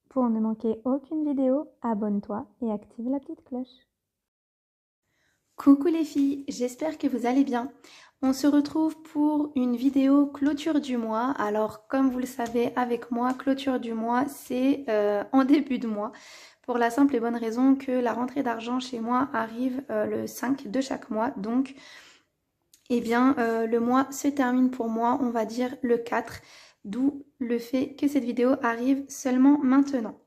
Pour ne manquer aucune vidéo, abonne-toi et active la petite cloche. Coucou les filles, j'espère que vous allez bien. On se retrouve pour une vidéo clôture du mois. Alors comme vous le savez avec moi, clôture du mois c'est en début de mois. Pour la simple et bonne raison que la rentrée d'argent chez moi arrive le 5 de chaque mois. Donc le mois se termine pour moi, on va dire le 4. D'où le fait que cette vidéo arrive seulement maintenant.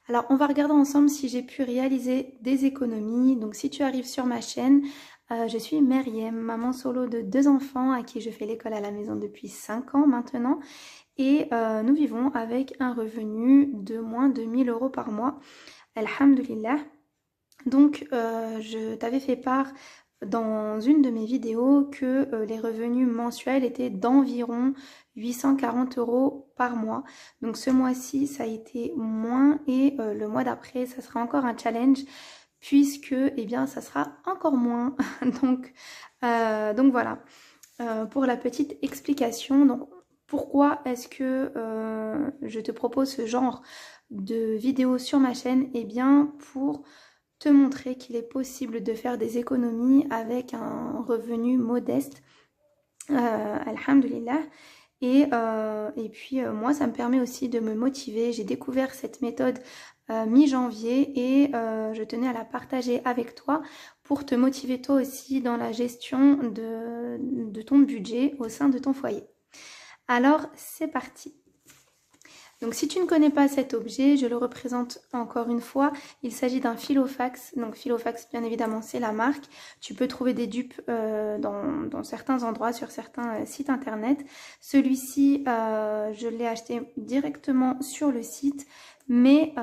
Alors, on va regarder ensemble si j'ai pu réaliser des économies. Donc, si tu arrives sur ma chaîne, je suis Meriem, maman solo de 2 enfants à qui je fais l'école à la maison depuis 5 ans maintenant. Et nous vivons avec un revenu de moins de 1000 € par mois. Alhamdulillah. Donc, je t'avais fait part dans une de mes vidéos que les revenus mensuels étaient d'environ 840 € par mois. Donc ce mois-ci, ça a été moins et le mois d'après, ça sera encore un challenge puisque, eh bien, ça sera encore moins. donc voilà, pour la petite explication. Donc, pourquoi est-ce que je te propose ce genre de vidéos sur ma chaîne? Eh bien, pour te montrer qu'il est possible de faire des économies avec un revenu modeste, alhamdulillah. Et puis moi ça me permet aussi de me motiver. J'ai découvert cette méthode mi-janvier et je tenais à la partager avec toi pour te motiver toi aussi dans la gestion de ton budget au sein de ton foyer. Alors c'est parti. Donc si tu ne connais pas cet objet, je le représente encore une fois. Il s'agit d'un Filofax. Donc Filofax, bien évidemment, c'est la marque. Tu peux trouver des dupes dans certains endroits, sur certains sites internet. Celui-ci, je l'ai acheté directement sur le site. Mais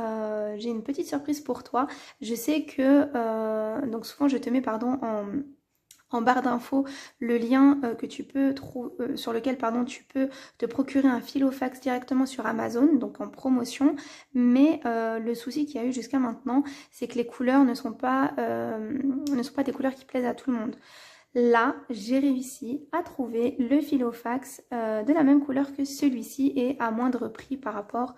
j'ai une petite surprise pour toi. Je sais que, donc souvent je te mets en barre d'infos le lien que tu peux sur lequel tu peux te procurer un Filofax directement sur Amazon, donc en promotion. Mais le souci qu'il y a eu jusqu'à maintenant, c'est que les couleurs ne sont pas des couleurs qui plaisent à tout le monde. Là, j'ai réussi à trouver le Filofax de la même couleur que celui-ci et à moindre prix par rapport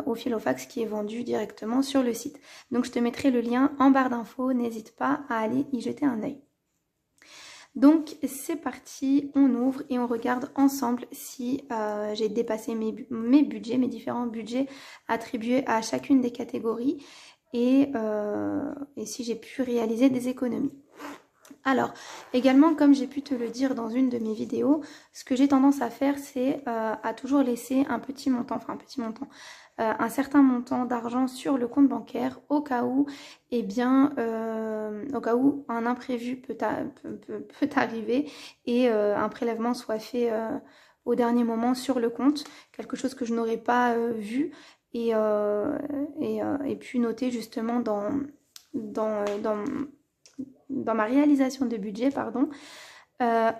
au Filofax qui est vendu directement sur le site. Donc je te mettrai le lien en barre d'infos, n'hésite pas à aller y jeter un œil. Donc c'est parti, on ouvre et on regarde ensemble si j'ai dépassé mes budgets, mes différents budgets attribués à chacune des catégories et si j'ai pu réaliser des économies. Alors, également, comme j'ai pu te le dire dans une de mes vidéos, ce que j'ai tendance à faire, c'est à toujours laisser un petit montant, un certain montant d'argent sur le compte bancaire au cas où, au cas où un imprévu peut arriver et un prélèvement soit fait au dernier moment sur le compte, quelque chose que je n'aurais pas vu et puis noter justement dans ma réalisation de budget,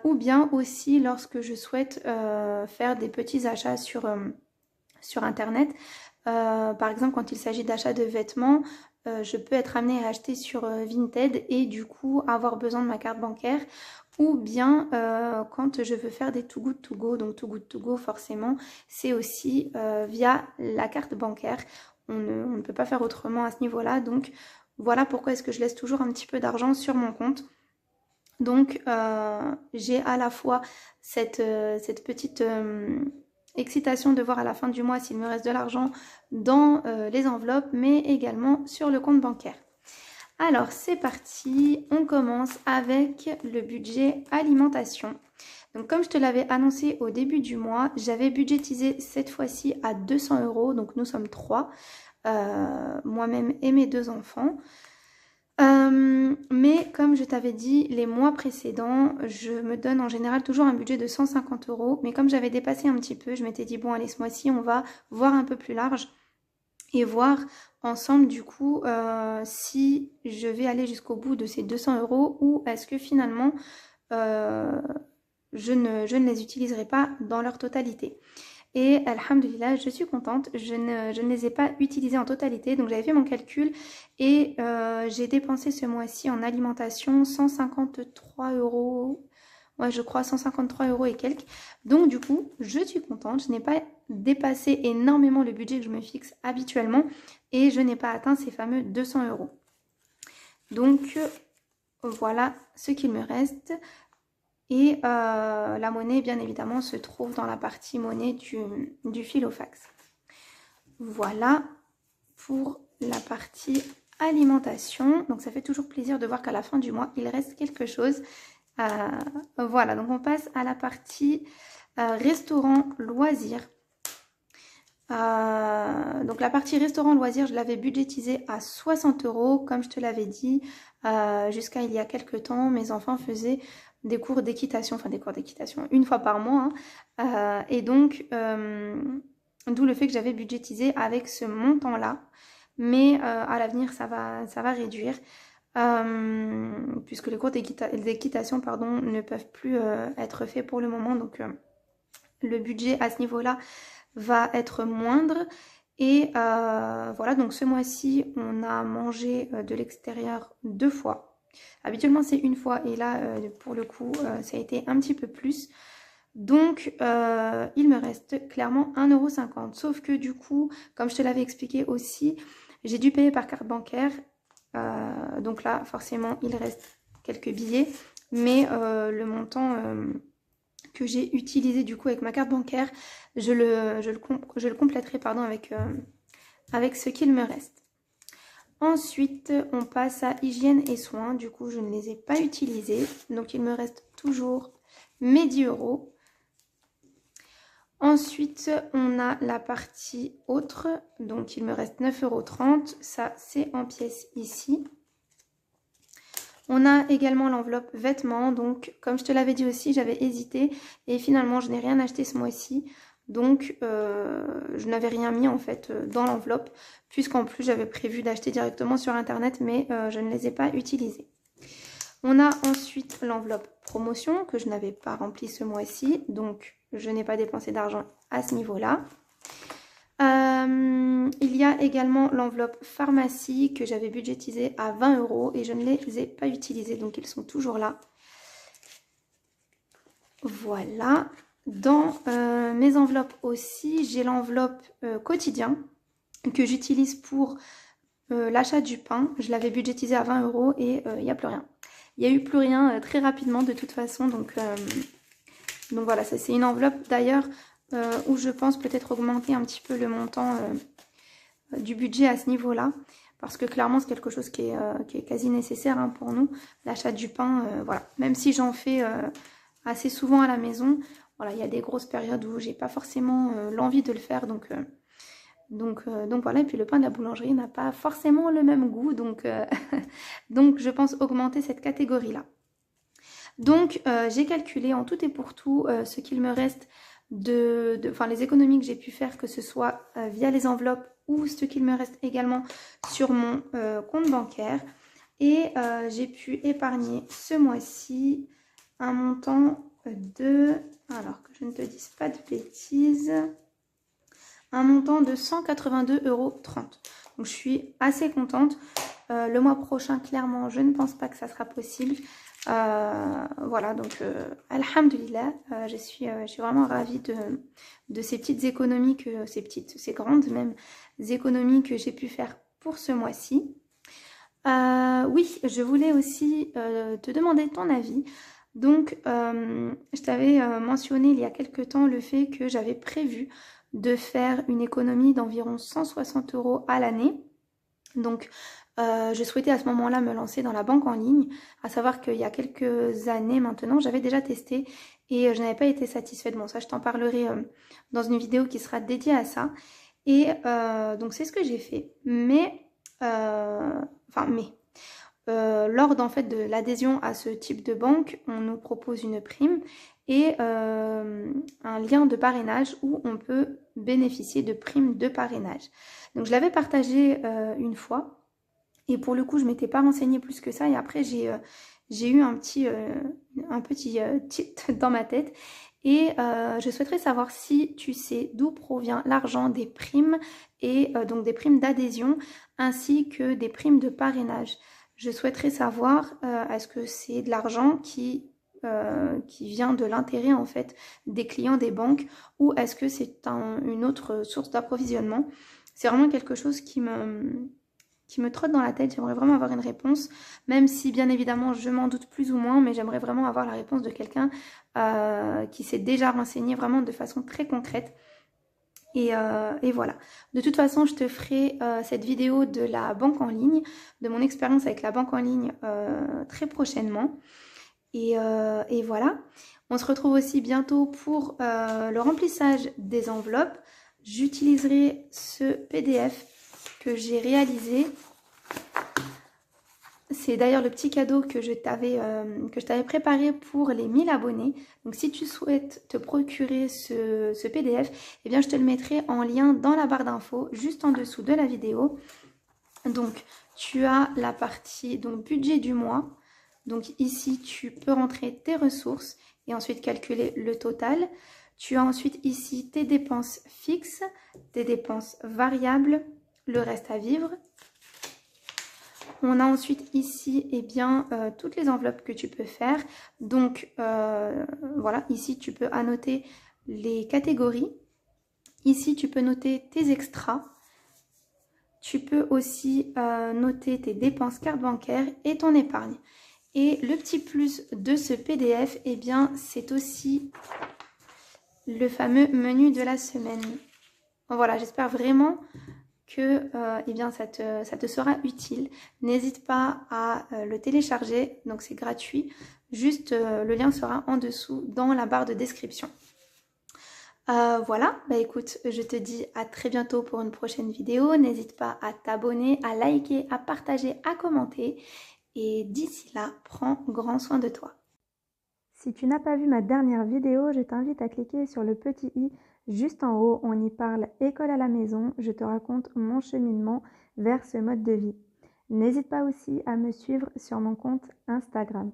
ou bien aussi lorsque je souhaite faire des petits achats sur internet. Par exemple, quand il s'agit d'achat de vêtements, je peux être amenée à acheter sur Vinted et du coup avoir besoin de ma carte bancaire, ou bien quand je veux faire des Too Good To Go. Donc Too Good To Go, forcément, c'est aussi via la carte bancaire. On ne peut pas faire autrement à ce niveau-là. Donc voilà pourquoi est-ce que je laisse toujours un petit peu d'argent sur mon compte. Donc j'ai à la fois cette petite excitation de voir à la fin du mois s'il me reste de l'argent dans les enveloppes, mais également sur le compte bancaire. Alors c'est parti, on commence avec le budget alimentation. Donc comme je te l'avais annoncé au début du mois, j'avais budgétisé cette fois-ci à 200 €, donc nous sommes 3, moi-même et mes 2 enfants. Mais comme je t'avais dit, les mois précédents, je me donne en général toujours un budget de 150 €. Mais comme j'avais dépassé un petit peu, je m'étais dit, bon allez, ce mois-ci, on va voir un peu plus large et voir ensemble du coup si je vais aller jusqu'au bout de ces 200 € ou est-ce que finalement je ne les utiliserai pas dans leur totalité. Et alhamdulillah, je suis contente, je ne les ai pas utilisés en totalité. Donc j'avais fait mon calcul et j'ai dépensé ce mois-ci en alimentation 153 €. Ouais, je crois 153 € et quelques. Donc du coup, je suis contente. Je n'ai pas dépassé énormément le budget que je me fixe habituellement et je n'ai pas atteint ces fameux 200 €. Donc voilà ce qu'il me reste. Et la monnaie, bien évidemment, se trouve dans la partie monnaie du Filofax. Voilà pour la partie alimentation. Donc ça fait toujours plaisir de voir qu'à la fin du mois, il reste quelque chose. Voilà, donc on passe à la partie restaurant loisirs. Donc la partie restaurant loisirs, je l'avais budgétisée à 60 €. Comme je te l'avais dit, jusqu'à il y a quelques temps, mes enfants faisaient des cours d'équitation, enfin des cours d'équitation une fois par mois. Et donc, d'où le fait que j'avais budgétisé avec ce montant-là. Mais à l'avenir, ça va réduire. Puisque les cours d'équitation ne peuvent plus être faits pour le moment. Donc, le budget à ce niveau-là va être moindre. Et voilà, donc ce mois-ci, on a mangé de l'extérieur 2 fois. Habituellement, c'est 1 fois. Et là, pour le coup, ça a été un petit peu plus. Donc, il me reste clairement 1,50 €. Sauf que du coup, comme je te l'avais expliqué aussi, j'ai dû payer par carte bancaire. Donc là, forcément, il reste quelques billets. Mais le montant que j'ai utilisé du coup avec ma carte bancaire, je le compléterai avec ce qu'il me reste. Ensuite, on passe à hygiène et soins. Du coup, je ne les ai pas utilisés. Donc, il me reste toujours mes 10 €. Ensuite, on a la partie autre. Donc, il me reste 9,30 €. Ça, c'est en pièces ici. On a également l'enveloppe vêtements. Donc, comme je te l'avais dit aussi, j'avais hésité. Et finalement, je n'ai rien acheté ce mois-ci. Donc, je n'avais rien mis en fait dans l'enveloppe. Puisqu'en plus, j'avais prévu d'acheter directement sur Internet. Mais je ne les ai pas utilisés. On a ensuite l'enveloppe promotion que je n'avais pas remplie ce mois-ci. Donc, je n'ai pas dépensé d'argent à ce niveau-là. Il y a également l'enveloppe pharmacie que j'avais budgétisée à 20 € et je ne les ai pas utilisés, donc ils sont toujours là. Voilà. Dans mes enveloppes aussi, j'ai l'enveloppe quotidien que j'utilise pour l'achat du pain. Je l'avais budgétisée à 20 € et il n'y a plus rien. Il n'y a eu plus rien très rapidement de toute façon, donc voilà, ça c'est une enveloppe d'ailleurs où je pense peut-être augmenter un petit peu le montant du budget à ce niveau-là. Parce que clairement, c'est quelque chose qui est quasi nécessaire pour nous, l'achat du pain. Voilà. Même si j'en fais assez souvent à la maison, voilà, il y a des grosses périodes où j'ai pas forcément l'envie de le faire. Donc voilà, et puis le pain de la boulangerie n'a pas forcément le même goût. Donc, donc je pense augmenter cette catégorie-là. Donc j'ai calculé en tout et pour tout ce qu'il me reste enfin les économies que j'ai pu faire, que ce soit via les enveloppes ou ce qu'il me reste également sur mon compte bancaire. Et j'ai pu épargner ce mois-ci un montant de, alors que je ne te dise pas de bêtises, un montant de 182,30 €. Donc je suis assez contente. Le mois prochain, clairement, je ne pense pas que ça sera possible. Voilà, donc alhamdulillah, je suis vraiment ravie de ces petites économies, ces grandes même économies que j'ai pu faire pour ce mois-ci. Oui, je voulais aussi te demander ton avis. Donc, je t'avais mentionné il y a quelques temps le fait que j'avais prévu de faire une économie d'environ 160 € à l'année. Donc, je souhaitais à ce moment-là me lancer dans la banque en ligne, à savoir qu'il y a quelques années maintenant, j'avais déjà testé et je n'avais pas été satisfaite. Bon, ça je t'en parlerai dans une vidéo qui sera dédiée à ça. Et donc c'est ce que j'ai fait. Lors en fait de l'adhésion à ce type de banque, on nous propose une prime et un lien de parrainage où on peut bénéficier de primes de parrainage. Donc je l'avais partagé une fois. Et pour le coup, je ne m'étais pas renseignée plus que ça. Et après, j'ai eu un petit tilt dans ma tête. Et je souhaiterais savoir si tu sais d'où provient l'argent des primes et donc des primes d'adhésion ainsi que des primes de parrainage. Je souhaiterais savoir est-ce que c'est de l'argent qui qui vient de l'intérêt en fait des clients des banques ou est-ce que c'est une autre source d'approvisionnement? C'est vraiment quelque chose qui me trotte dans la tête. J'aimerais vraiment avoir une réponse, même si bien évidemment je m'en doute plus ou moins, mais j'aimerais vraiment avoir la réponse de quelqu'un qui s'est déjà renseigné vraiment de façon très concrète. Et voilà. De toute façon, je te ferai cette vidéo de la banque en ligne, de mon expérience avec la banque en ligne très prochainement. Et voilà. On se retrouve aussi bientôt pour le remplissage des enveloppes. J'utiliserai ce PDF que j'ai réalisé. C'est d'ailleurs le petit cadeau que je t'avais préparé pour les 1000 abonnés. Donc si tu souhaites te procurer ce PDF, eh bien je te le mettrai en lien dans la barre d'infos, juste en dessous de la vidéo. Donc tu as la partie donc budget du mois. Donc ici tu peux rentrer tes ressources et ensuite calculer le total. Tu as ensuite ici tes dépenses fixes, tes dépenses variables, le reste à vivre. On a ensuite ici toutes les enveloppes que tu peux faire. Donc voilà, ici tu peux annoter les catégories. Ici tu peux noter tes extras. Tu peux aussi noter tes dépenses carte bancaire et ton épargne. Et le petit plus de ce PDF, c'est aussi le fameux menu de la semaine. Voilà, j'espère vraiment que ça te sera utile. N'hésite pas à le télécharger, donc c'est gratuit. Juste le lien sera en dessous dans la barre de description. Voilà, écoute, je te dis à très bientôt pour une prochaine vidéo. N'hésite pas à t'abonner, à liker, à partager, à commenter. Et d'ici là, prends grand soin de toi. Si tu n'as pas vu ma dernière vidéo, je t'invite à cliquer sur le petit i juste en haut. On y parle école à la maison. Je te raconte mon cheminement vers ce mode de vie. N'hésite pas aussi à me suivre sur mon compte Instagram.